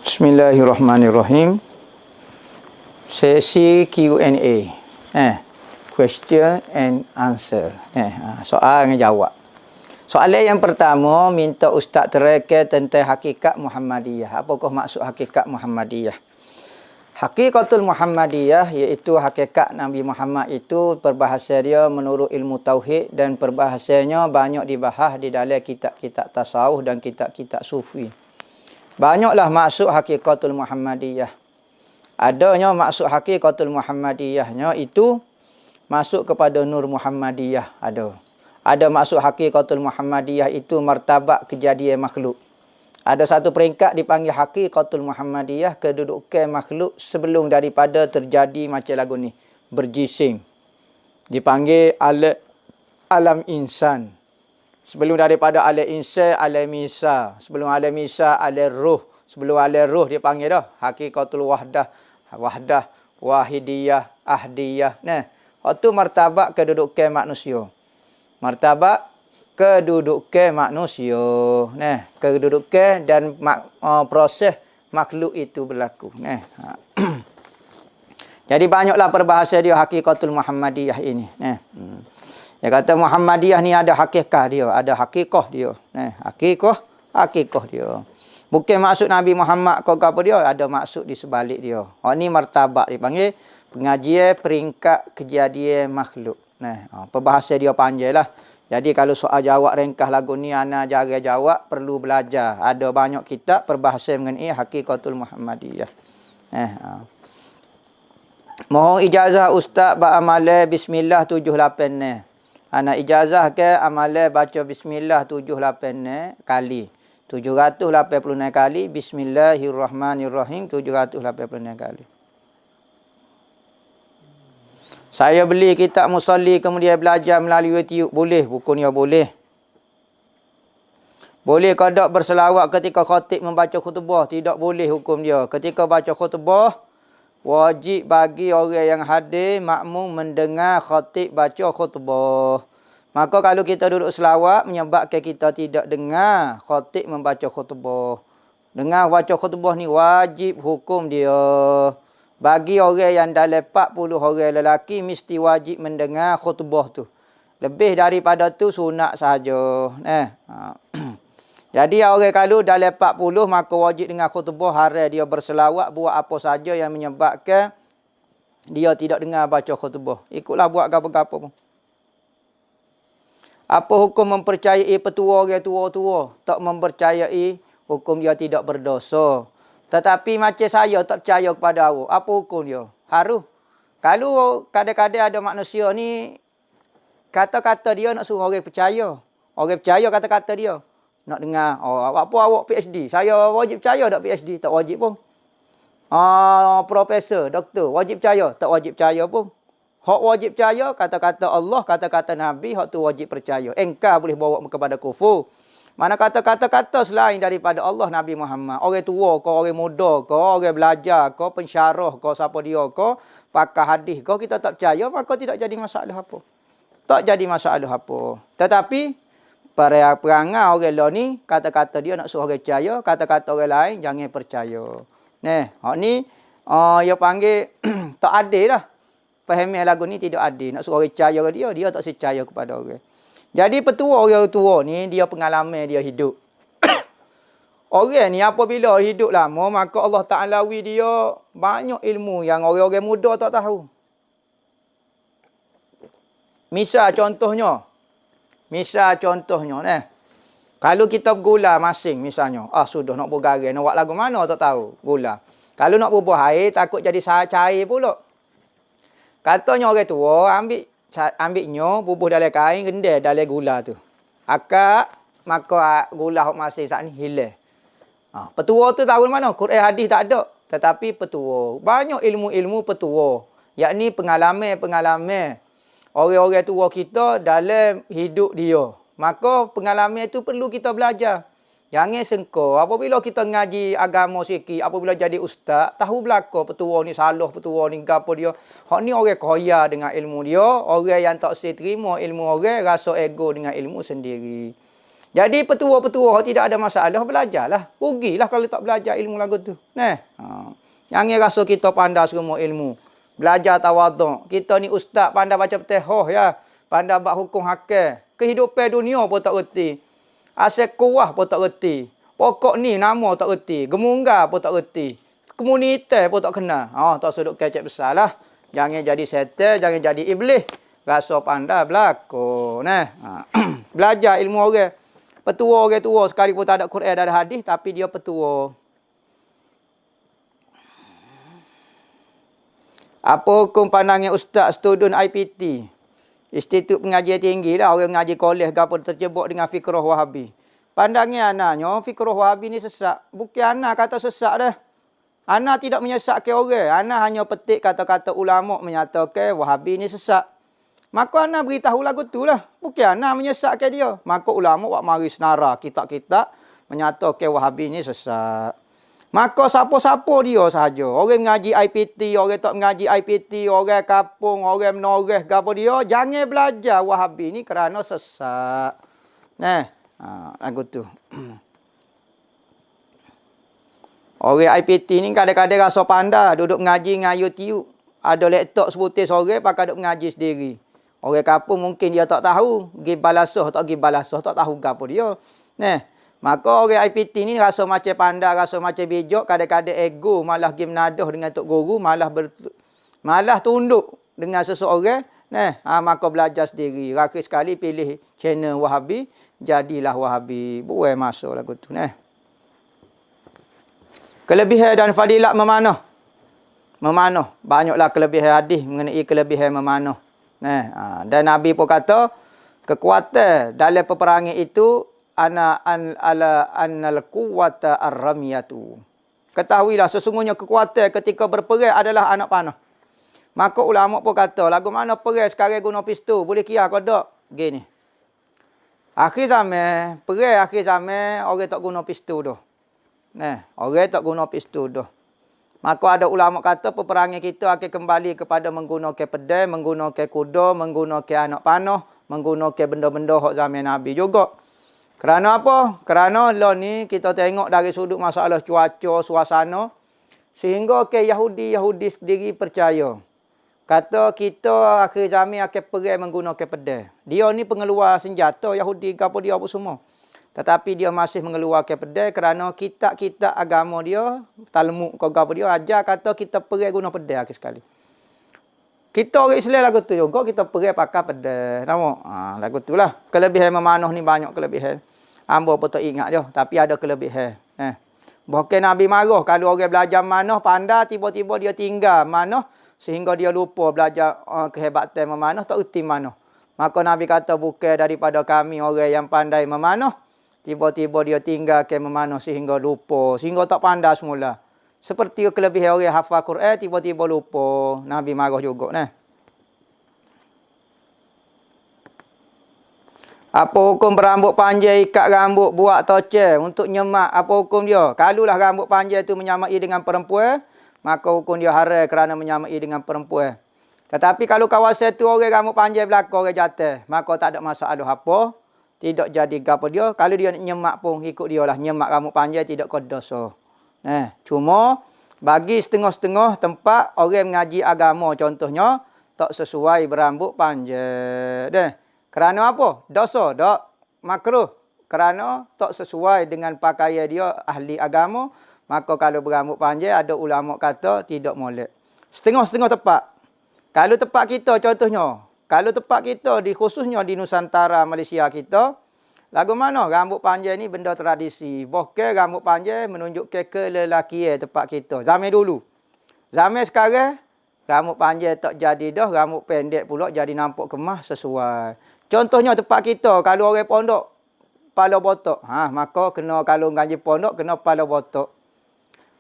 Bismillahirrahmanirrahim. Sesi Q&A. Question and answer. Soal dengan jawab. Soalan yang pertama, minta Ustaz terangkan tentang hakikat Muhammadiyah. Apakah maksud hakikat Muhammadiyah? Hakikatul Muhammadiyah iaitu hakikat Nabi Muhammad itu, perbahasa dia menurut ilmu tauhid dan perbahasanya banyak dibahas di dalam kitab-kitab tasawuf dan kitab-kitab sufi. Banyaklah maksud hakikatul Muhammadiyah. Adanya maksud hakikatul Muhammadiyahnya itu masuk kepada Nur Muhammadiyah ada. Ada maksud hakikatul Muhammadiyah itu martabat kejadian makhluk. Ada satu peringkat dipanggil hakikatul Muhammadiyah, kedudukan makhluk sebelum daripada terjadi macam lagu ni, berjisim. Dipanggil alam insan. Sebelum daripada alam insan, alam misa. Sebelum alam misa, alam ruh. Sebelum alam ruh dipanggil dah hakikatul wahdah, wahidiyah, ahdiyah. Nah, itu martabat kedudukan manusia. Martabat kedudukan manusia. Nah, kedudukan dan proses makhluk itu berlaku. Nah. Jadi banyaklah perbahasa dia hakikatul Muhammadiyah ini. Nah. Dia kata Muhammadiyah ni ada hakikah dia, ada hakikah dia. Hakikah dia. Bukan maksud Nabi Muhammad kau apa dia, ada maksud di sebalik dia. Ni martabat dipanggil pengajian peringkat kejadian makhluk. Perbahasa dia panjanglah. Jadi kalau soal jawab ringkas lagu ni ana cara jawab perlu belajar. Ada banyak kitab perbahasa mengenai hakikatul Muhammadiyah. Mohon ijazah Ustaz beramal bismillah 78 Ana ijazah ke amalan baca bismillah 78 kali. 786 kali. Bismillahirrahmanirrahim 786 kali. Saya beli kitab Musalli kemudian belajar melalui YouTube. Boleh, bukunya boleh. Boleh kodok berselawat ketika khatib membaca khutbah? Tidak boleh hukum dia. Ketika baca khutbah, wajib bagi orang yang hadir makmum mendengar khatib baca khutbah. Maka kalau kita duduk selawat menyebabkan kita tidak dengar khatib membaca khutbah. Dengar baca khutbah ni wajib hukum dia. Bagi orang yang dalam 40 orang lelaki mesti wajib mendengar khutbah tu. Lebih daripada tu sunat sahaja. Jadi orang kalau dalam 40 maka wajib dengar khutbah, hari dia berselawat buat apa saja yang menyebabkan dia tidak dengar baca khutbah. Ikutlah buat apa-apa pun. Apa hukum mempercayai petua orang tua-tua? Tak mempercayai, hukum dia tidak berdosa. Tetapi macam saya tak percaya kepada awak, apa hukum dia? Harus. Kalau kadang-kadang ada manusia ni, kata-kata dia nak suruh orang percaya. Orang percaya kata-kata dia. Nak dengar, apa awak PhD? Saya wajib percaya tak PhD? Tak wajib pun. Profesor, doktor, wajib percaya? Tak wajib percaya pun. Hak wajib percaya, kata-kata Allah, kata-kata Nabi, hak tu wajib percaya. Engkau boleh bawa kepada kufur. Mana kata-kata selain daripada Allah, Nabi Muhammad. Orang tua ke, orang muda ke, orang belajar ke, pensyarah ke, siapa dia ke, pakar hadis ke, kita tak percaya, maka tidak jadi masalah apa. Tak jadi masalah apa. Tetapi, perangai orang lain ni, kata-kata dia nak suruh orang percaya, kata-kata orang lain jangan percaya. Hak ni, dia panggil, tak adil lah. Fahami lagu ni tidak adil. Nak suruh orang percaya ke dia tak percaya kepada orang. Jadi petua orang tua ni, dia pengalaman dia hidup. Orang ni apabila hidup lama, maka Allah Ta'ala dia banyak ilmu yang orang-orang muda tak tahu. Misal contohnya. Kalau kita gula masing misalnya. Sudah nak bergarai, nak buat lagu mana tak tahu. Gula. Kalau nak bubuh air, takut jadi cair pula. Katanya orang tua, ambilnya, bubuh dalam kain, rendam dalam gula tu. Maka gula masing saat ni hilang. Petua tu tahu mana? Quran hadis tak ada. Tetapi petua. Banyak ilmu-ilmu petua. Yakni pengalaman-pengalaman orang-orang tua kita dalam hidup dia. Maka pengalaman itu perlu kita belajar. Jangan sengkau. Apabila kita ngaji agama sikit, apabila jadi ustaz, tahu belaka petua ni salah, petua ni apa dia. Hak ni orang kaya dengan ilmu dia, orang yang tak terima ilmu orang, rasa ego dengan ilmu sendiri. Jadi petua-petua tidak ada masalah, belajarlah. Rugilah kalau tak belajar ilmu lagu tu. Nah, jangan rasa kita pandai semua ilmu. Belajar tawaduk. Kita ni ustaz pandai baca Fatihah ya. Pandai buat hukum hakim. Kehidupan dunia pun tak reti. Asal kuah pun tak reti. Pokok ni nama tak reti. Gemunggar pun tak reti. Komunitas pun tak kenal. Tak sudut kecek besar lah. Jangan jadi setan, jangan jadi iblis. Rasa pandai berlaku. Nah, belajar ilmu orang. Petua orang tua sekali pun tak ada Quran, tak ada hadis, tapi dia petua. Apa hukum pandangan ustaz student IPT? Institut Pengajian Tinggi lah, orang mengaji kolej gapo terjebak dengan fikrah Wahabi. Pandangan anaknya, fikrah Wahabi ni sesat. Bukan anak kata sesat dah. Anak tidak menyesatkan orang. Anak hanya petik kata-kata ulama menyatakan Wahabi ni sesat. Maka anak beritahu lagu tu lah. Bukan anak menyesatkan dia. Maka ulama buat mari senara kitab-kitab menyatakan Wahabi ni sesat. Maka siapa-siapa dia sahaja. Orang mengaji IPT, orang tak mengaji IPT, orang kapung, orang menoreh, apa dia. Jangan belajar Wahabi ni kerana sesat. Nah, lagu tu. Orang IPT ni kadang-kadang rasa pandai. Duduk mengaji dengan YouTube. Ada laptop sebutir sore, pakai duduk mengaji sendiri. Orang kapung mungkin dia tak tahu. Pergi balasah, tak pergi balasah, tak tahu apa dia. Nah, maka orang IPT ni rasa macam pandai, rasa macam bijak. Kadang-kadang ego, malah pergi menadah dengan Tok Guru. Malah tunduk dengan seseorang. Nah, maka belajar sendiri. Rakyat sekali pilih channel Wahabi. Jadilah Wahabi. Buat masuk lagu tu. Nah. Kelebihan dan fadilat memanah. Memanah. Banyaklah kelebihan hadis mengenai kelebihan memanah. Nah, dan Nabi pun kata, kekuatan dalam peperangan itu annal quwwata ar-ramyatu. Ketahuilah sesungguhnya kekuatan ketika berperang adalah anak panah. Maka ulama pun kata, lagu mana perang sekarang guna pistol, boleh kira ke tak? Gini. Akhir zaman, perang akhir zaman orang tak guna pistol dah. Nah, orang tak guna pistol dah. Maka ada ulama kata peperangan kita akan kembali kepada menggunakan pedang, menggunakan kuda, menggunakan anak panah, menggunakan benda-benda hak zaman Nabi juga. Kerana apa? Kerana lah ni kita tengok dari sudut masalah cuaca, suasana, sehingga ke Yahudi sendiri percaya. Kata kita akhir zaman akan perang menggunakan pedang. Dia ni pengeluar senjata Yahudi apa dia apa semua. Tetapi dia masih mengeluarkan pedang kerana kitab-kitab agama dia, Talmud kau apa dia ajar kata kita perang guna pedang akhir sekali. Kita orang Islam lagu tu juga kita perang pakai pedang. Nampak? Lagu tu lah. Kelebihan memanah ni banyak kelebihan. Hamba pun tak ingat dia, tapi ada kelebihan. Bahkan Nabi marah kalau orang belajar manah pandai tiba-tiba dia tinggal manah sehingga dia lupa belajar kehebatan memanah, tak erti manah. Maka Nabi kata bukan daripada kami orang yang pandai memanah. Tiba-tiba dia tinggalkan memanah sehingga lupa. Sehingga tak pandai semula. Seperti kelebihan orang hafal Quran, tiba-tiba lupa. Nabi marah juga. Nah. Apa hukum berambut panjang, ikat rambut, buat tocel untuk nyemak? Apa hukum dia? Kalulah rambut panjang itu menyamai dengan perempuan, maka hukum dia haram kerana menyamai dengan perempuan. Tetapi kalau kawasan tu orang rambut panjang belakang, orang jatuh, maka tak ada masalah apa. Tidak jadi gapo dia. Kalau dia nak nyemak pun ikut dia lah. Nyemak rambut panjang tidak kau dosa. Cuma bagi setengah-setengah tempat orang mengaji agama contohnya tak sesuai berambut panjang. Kerana apa? Dosa, tak makruh. Kerana tak sesuai dengan pakaian dia ahli agama. Maka kalau berambut panjang ada ulama kata tidak molek. Setengah-setengah tempat. Kalau tempat kita contohnya, kalau tempat kita khususnya di Nusantara Malaysia kita, lagu mana rambut panjang ni benda tradisi. Bahkan rambut panjang menunjukkan kelelakian tempat kita. Zaman dulu. Zaman sekarang rambut panjang tak jadi dah, rambut pendek pula jadi nampak kemah sesuai. Contohnya tempat kita kalau orang pondok kepala botak, maka kena kalau ngaji pondok kena kepala botak.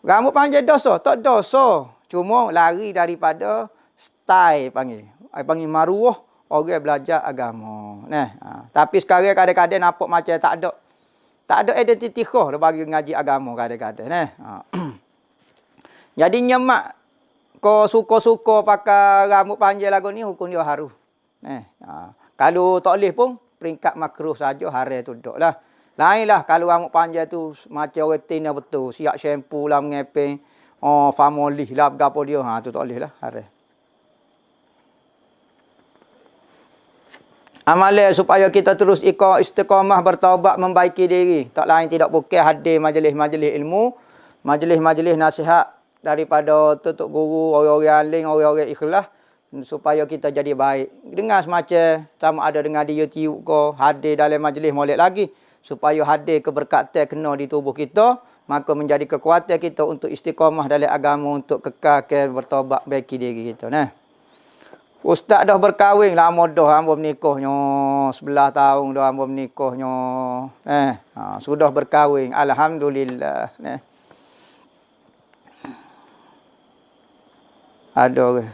Rambut panjang dosa, tak dosa. Cuma lari daripada style panggil maruah orang belajar agama. Tapi sekarang kadang-kadang nampak macam tak ada identiti khas bagi ngaji agama kadang-kadang. Jadi nyemak kau suka-suka pakai rambut panjang lagu ni hukum dia harum. Kalau tak boleh pun peringkat makruh saja haram tu duduklah. Lainlah kalau rambut panjang tu macam orang tina betul. Siap shampoo lah mengepeng. Oh, famolih lah gapo dia. Ha tu tak boleh lah. Haram. Amalan supaya kita terus istiqamah bertaubat membaiki diri. Tak lain tidak bukan hadir majlis-majlis ilmu, majlis-majlis nasihat daripada tutuk guru, orang-orang alim, orang-orang ikhlas supaya kita jadi baik. Dengar semacam sama ada dengan di YouTube ke, hadir dalam majlis molek lagi supaya hadir keberkatan kena di tubuh kita, maka menjadi kekuatan kita untuk istiqamah dalam agama untuk kekal ke bertaubat baiki diri kita. Nah. Ustaz dah berkahwin lama dah hamba menikahnya 11 tahun dah hamba menikahnya sudah berkahwin alhamdulillah ada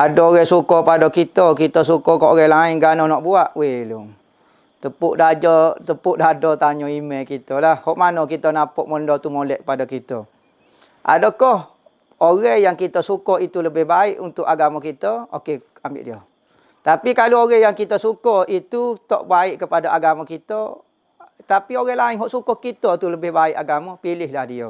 orang suka pada kita suka kat orang lain gano nak buat welong tepuk dada tanya email kita lah hok mana kita nampak benda tu molek pada kita adakah orang yang kita suka itu lebih baik untuk agama kita, okey, ambil dia. Tapi kalau orang yang kita suka itu tak baik kepada agama kita, tapi orang lain yang suka kita tu lebih baik agama, pilihlah dia.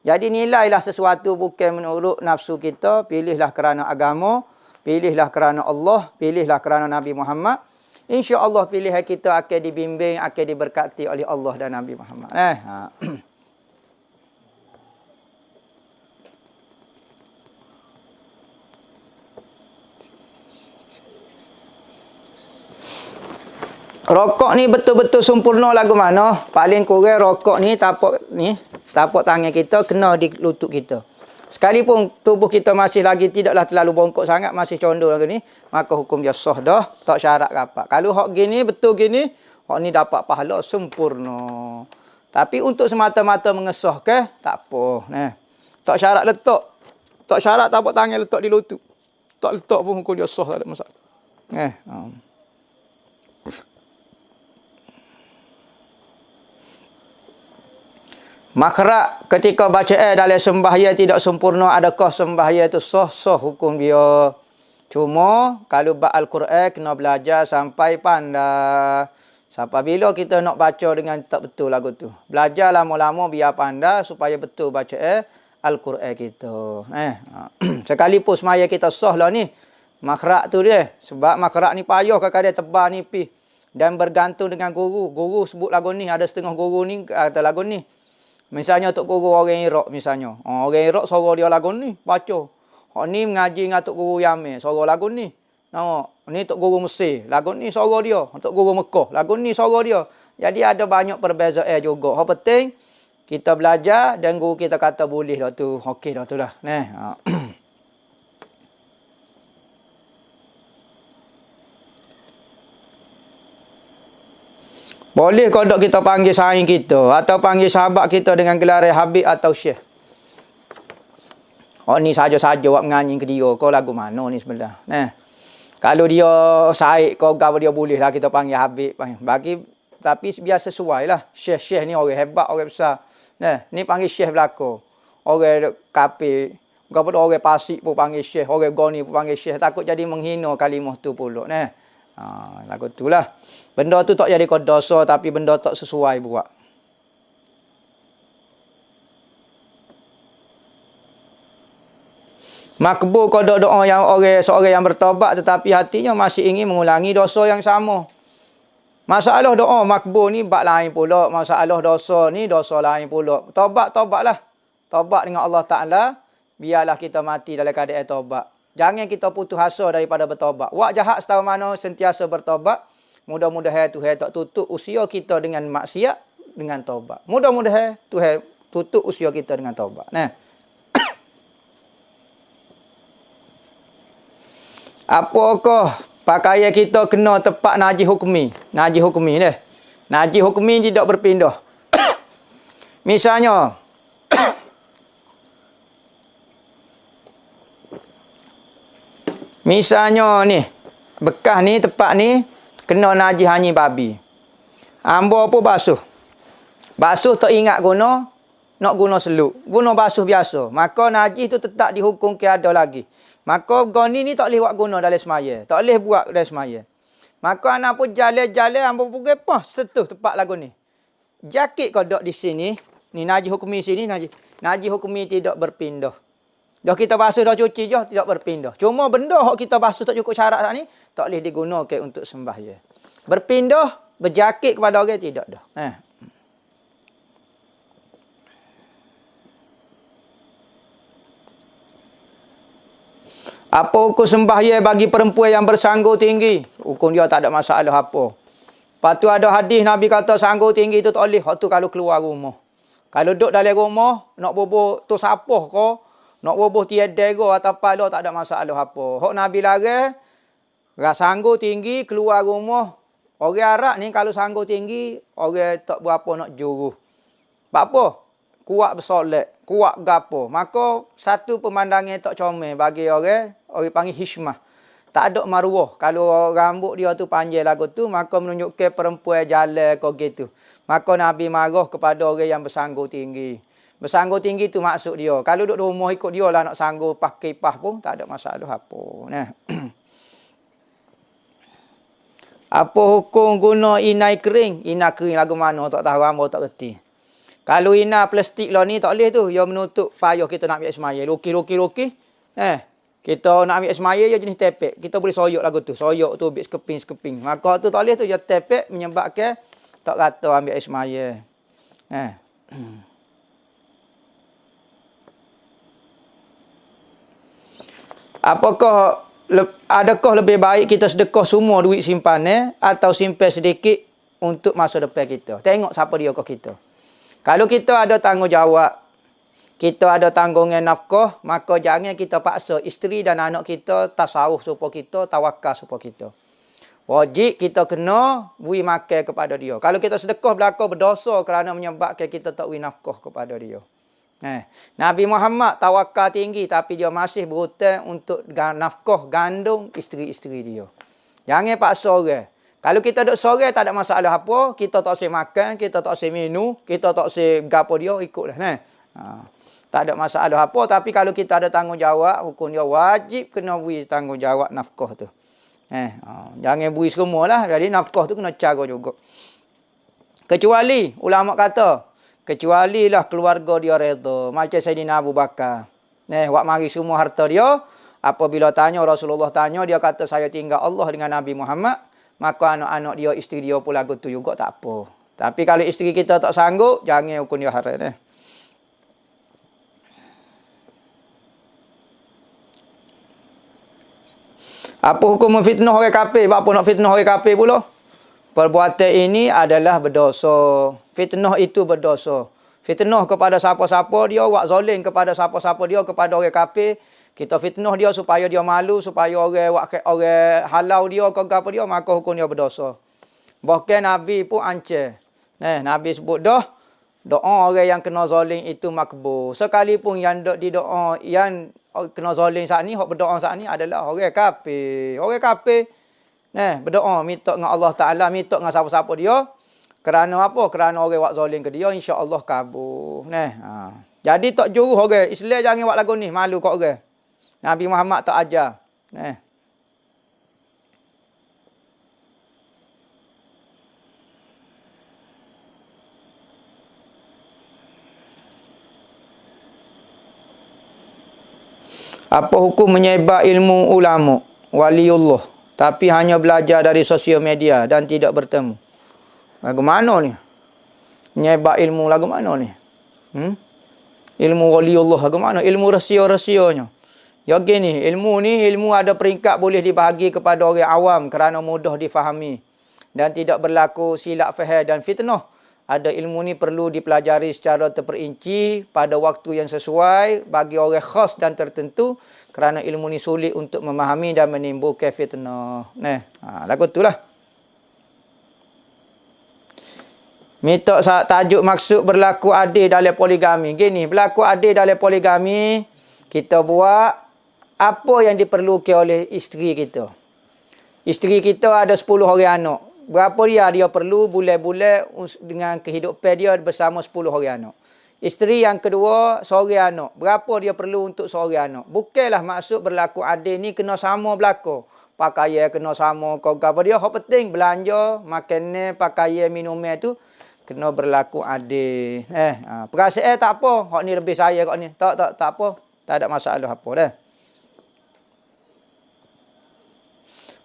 Jadi nilailah sesuatu bukan menurut nafsu kita, pilihlah kerana agama, pilihlah kerana Allah, pilihlah kerana Nabi Muhammad. InsyaAllah pilihan kita akan dibimbing, akan diberkati oleh Allah dan Nabi Muhammad. Rokok ni betul-betul sempurna lagu mana? Paling kurang rokok ni tapak tangan kita kena di lutut kita. Sekalipun tubuh kita masih lagi tidaklah terlalu bongkok sangat, masih condong lagi ni, maka hukum dia sah dah, tak syarat rapat. Kalau hak gini betul gini, hak ni dapat pahala sempurna. Tapi untuk semata-mata mengesah ke, tak apa. Tak syarat letak. Tak syarat tapak tangan letak di lutut. Tak letak pun hukum dia sah, tak ada masalah. Makrak ketika baca dalam sembahyang tidak sempurna, adakah sembahyang itu sah hukum dia? Cuma kalau baca Al-Quran kena belajar sampai pandai. Sampai bila kita nak baca dengan tak betul lagu tu. Belajar lama-lama biar pandai supaya betul baca Al-Quran kita. Sekalipun semaya kita sah lah ni. Makrak tu dia. Sebab makrak ni payah kadang-kadang tebal nipis. Dan bergantung dengan guru. Guru sebut lagu ni. Ada setengah guru ni kata lagu ni. Misalnya Tok Guru orang Iraq misalnya. Orang Iraq suara dia lagu ni, baca. Hak ni mengaji dengan Tok Guru Yamin, suara lagu ni. Ni Tok Guru Mesir, lagu ni suara dia. Tok Guru Mekah, lagu ni suara dia. Jadi ada banyak perbezaan juga. Hak penting kita belajar dan guru kita kata boleh dah tu. Okey dah tu lah. Boleh kodok kita panggil saing kita atau panggil sahabat kita dengan gelar Habib atau Syekh. Oh ni saja-saja buat menganyi ke dia. Kau lagu mana ni sebenarnya? Kalau dia saik kau gapo dia boleh lah kita panggil Habib. Bagi tapi biar sesuai lah. Syekh ni orang hebat, orang besar. Ni panggil Syekh belaka. Orang kafir, gapo orang Pasik pun panggil Syekh, orang Goni pun panggil Syekh. Takut jadi menghina kalimah tu pula. Lagu tu lah. Benda tu tak jadi kau dosa tapi benda tak sesuai buat. Makbul kau doa yang seorang yang bertobat tetapi hatinya masih ingin mengulangi dosa yang sama. Masalah doa makbul ni bab lain pula. Masalah dosa ni dosa lain pula. Tobatlah. Tobat dengan Allah Ta'ala. Biarlah kita mati dalam keadaan tobat. Jangan kita putus asa daripada bertobat. Wak jahat setahu mana sentiasa bertobat. Mudah-mudahan Tuhan tak tutup usia kita dengan maksiat dengan taubat. Mudah-mudahan Tuhan tutup usia kita dengan taubat. Apakah pakaian kita kena tepat najis hukmi? Najis hukmi ni. Najis hukmi tidak berpindah. Misalnya ni bekas ni tepat ni kena najis hanyir babi. Ambo pun basuh. Basuh tak ingat guna, nak guna seluk. Guna basuh biasa. Maka najis tu tetap dihukum ke ada lagi. Maka goni ni tak boleh buat guna dalam semaya. Tak boleh buat dalam semaya. Maka anak pun jalan-jalan ambo pergi apa setuh tempat lagu ni. Jakit kau dok di sini, ni najis hukmi sini najis. Najis hukmi tidak berpindah. Dah kita basuh dah cuci je tidak berpindah. Cuma benda hok kita basuh tak cukup syarat ni tak boleh digunakan untuk sembahyang. Berpindah, berjakit kepada orang tidak dah. Apa hukum sembahyang bagi perempuan yang bersanggu tinggi? Hukum dia tak ada masalah apa. Lepas tu ada hadis Nabi kata sanggu tinggi itu tak boleh. Hak tu kalau keluar rumah. Kalau duduk dalam rumah, nak boboh tu sapoh ke, nak boboh tiada go atau apa tak ada masalah apa. Hak Nabi larang, sanggu tinggi keluar rumah. Orang Arab ni kalau sanggu tinggi, orang tak berapa nak juru. Sebab apa? Kuat bersolat, kuat gapo. Maka satu pemandangan tak comel bagi orang panggil hishmah. Tak ada maruah. Kalau rambut dia tu panjang lagu tu, maka menunjukkan perempuan jalan kau gitu. Maka Nabi marah kepada orang yang bersanggu tinggi. Bersanggu tinggi tu maksud dia. Kalau duduk rumah ikut dia lah nak sanggu pakai pah pun tak ada masalah apa. Nah. Apa hukum guna inai kering? Inai kering lagu mana tak tahu, hamba tak reti. Kalau inai plastik lah ni tak boleh tu. Dia menutup payah kita nak ambil semaya. Lukis. Kita nak ambil semaya dia jenis tepek. Kita boleh soyok lagu tu. Soyok tu ambil sekeping-sekeping. Maka tu tak boleh tu. Dia tepek menyebabkan tak kata ambil semaya. Adakah lebih baik kita sedekah semua duit simpanan atau simpan sedikit untuk masa depan kita? Tengok siapa dia ke kita. Kalau kita ada tanggungjawab, kita ada tanggungan nafkah, maka jangan kita paksa isteri dan anak kita tasawuf supaya kita, tawakal supaya kita. Wajib kita kena beri makan kepada dia. Kalau kita sedekah belaka berdosa kerana menyebabkan kita tak beri nafkah kepada dia. Nabi Muhammad tawakal tinggi tapi dia masih berhutang untuk nafkah gandum isteri-isteri dia. Jangan paksa orang. Kalau kita duduk sore tak ada masalah apa, kita tak usah makan, kita tak usah minum, kita tak usah gapo dia ikutlah. Tak ada masalah apa, tapi kalau kita ada tanggungjawab, hukum dia wajib kena beri tanggungjawab nafkah tu. Jangan beri semualah, jadi nafkah tu kena cara juga. Kecuali ulama kata kecualilah keluarga dia redha. Macam Saidina Abu Bakar. Wak mari semua harta dia. Apabila tanya Rasulullah tanya, dia kata saya tinggal Allah dengan Nabi Muhammad. Maka anak-anak dia, isteri dia pun lagu tu juga tak apa. Tapi kalau isteri kita tak sanggup, jangan hukum dia haram. Apa hukum memfitnah orang kafir? Apa nak fitnah orang kafir pula? Perbuatan ini adalah berdosa. Fitnah itu berdosa. Fitnah kepada siapa-siapa dia, buat zalim kepada siapa-siapa dia, kepada orang kafir. Kita fitnah dia supaya dia malu, supaya orang halau dia ke apa dia, maka hukum dia berdosa. Bahkan Nabi pun ancam. Nabi sebut dah, doa orang yang kena zalim itu makbul. Sekalipun yang di doa yang kena zalim saat ni, hak berdoa saat ni adalah orang kafir. Orang kafir berdoa minta dengan Allah Taala, minta dengan siapa-siapa dia. Kerana apa? Kerana orang buat zalim ke dia, insya-Allah kabul. Jadi tak juru orang Islam jangan buat lagu ni, malu kat orang. Nabi Muhammad tak ajar. Apa hukum menyebar ilmu ulama, waliullah, tapi hanya belajar dari sosial media dan tidak bertemu? Lagu mana ni? Menyebar ilmu lagu mana ni? Ilmu waliullah lagu mana? Ilmu rahsia-rahsianya. Ya gini, ilmu ni ilmu ada peringkat boleh dibahagi kepada orang awam kerana mudah difahami dan tidak berlaku silap faham dan fitnah. Ada ilmu ni perlu dipelajari secara terperinci pada waktu yang sesuai bagi orang khas dan tertentu kerana ilmu ni sulit untuk memahami dan menimbulkan fitnah. Lagu itulah. Minta tajuk maksud berlaku adil dalam poligami. Gini, berlaku adil dalam poligami, kita buat apa yang diperlukan oleh isteri kita. Isteri kita ada 10 orang anak. Berapa dia perlu bulan-bulan dengan kehidupan dia bersama 10 orang anak. Isteri yang kedua, seorang anak. Berapa dia perlu untuk seorang anak. Bukanlah maksud berlaku adil ni kena sama berlaku. pakaian kena sama kau apa dia. Hak penting belanja, makan pakaian, minum tu kena berlaku adil. Perasaan tak apa. Hak ni lebih saya kat ni. Tak apa. Tak ada masalah apa dah.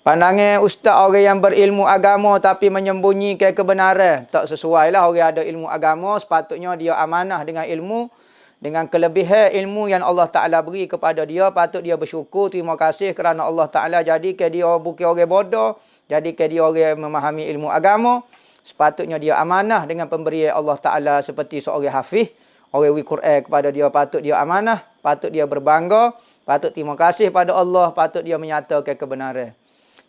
Pandangan ustaz orang yang berilmu agama tapi menyembunyikan kebenaran. Tak sesuai lah orang ada ilmu agama. Sepatutnya dia amanah dengan ilmu. Dengan kelebihan ilmu yang Allah Ta'ala beri kepada dia. Patut dia bersyukur. Terima kasih kerana Allah Ta'ala jadikan dia bukan orang bodoh. Jadikan dia orang yang memahami ilmu agama. Sepatutnya dia amanah dengan pemberian Allah Ta'ala seperti seorang hafiz. Orang Quran kepada dia patut dia amanah. Patut dia berbangga. Patut terima kasih pada Allah. Patut dia menyatakan kebenaran.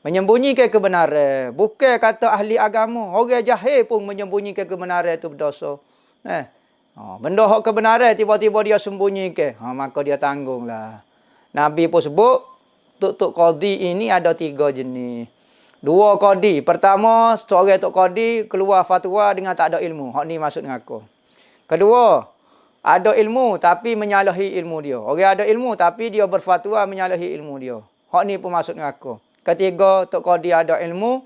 Menyembunyikan kebenaran. Bukan kata ahli agama. Orang jahil pun menyembunyikan kebenaran itu berdosa. Benda hak kebenaran tiba-tiba dia sembunyikan. Maka dia tanggunglah. Nabi pun sebut, tuk qadi ini ada 3 jenis. 2 qadi. Pertama, seorang tuk qadi keluar fatwa dengan tak ada ilmu. Hak ni maksud dengan aku. Kedua, ada ilmu tapi menyalahi ilmu dia. Orang ada ilmu tapi dia berfatwa menyalahi ilmu dia. Hak ni pun maksud dengan aku. Ketiga, tok qadi ada ilmu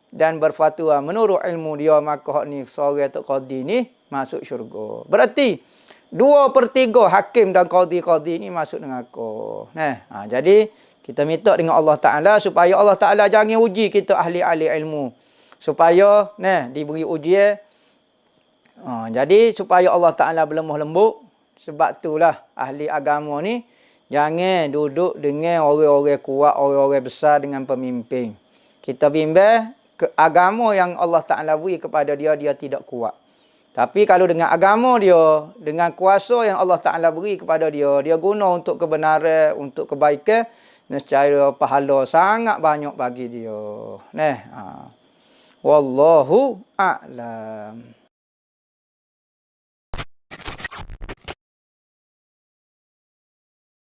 dan berfatwa menurut ilmu dia, maka hak ni seorang tok qadi ni masuk syurga. Berarti 2/3 hakim dan qadi ni masuk dengan aku. Jadi kita minta dengan Allah Taala supaya Allah Taala jangan uji kita ahli-ahli ilmu. Supaya diberi ujian. Jadi supaya Allah Taala berlemah lembut. Sebab itulah ahli agama ni jangan duduk dengan orang-orang kuat, orang-orang besar dengan pemimpin. Kita bimbang ke agama yang Allah Ta'ala beri kepada dia, dia tidak kuat. Tapi kalau dengan agama dia, dengan kuasa yang Allah Ta'ala beri kepada dia, dia guna untuk kebenaran, untuk kebaikan, nescaya pahala sangat banyak bagi dia. Wallahu a'lam.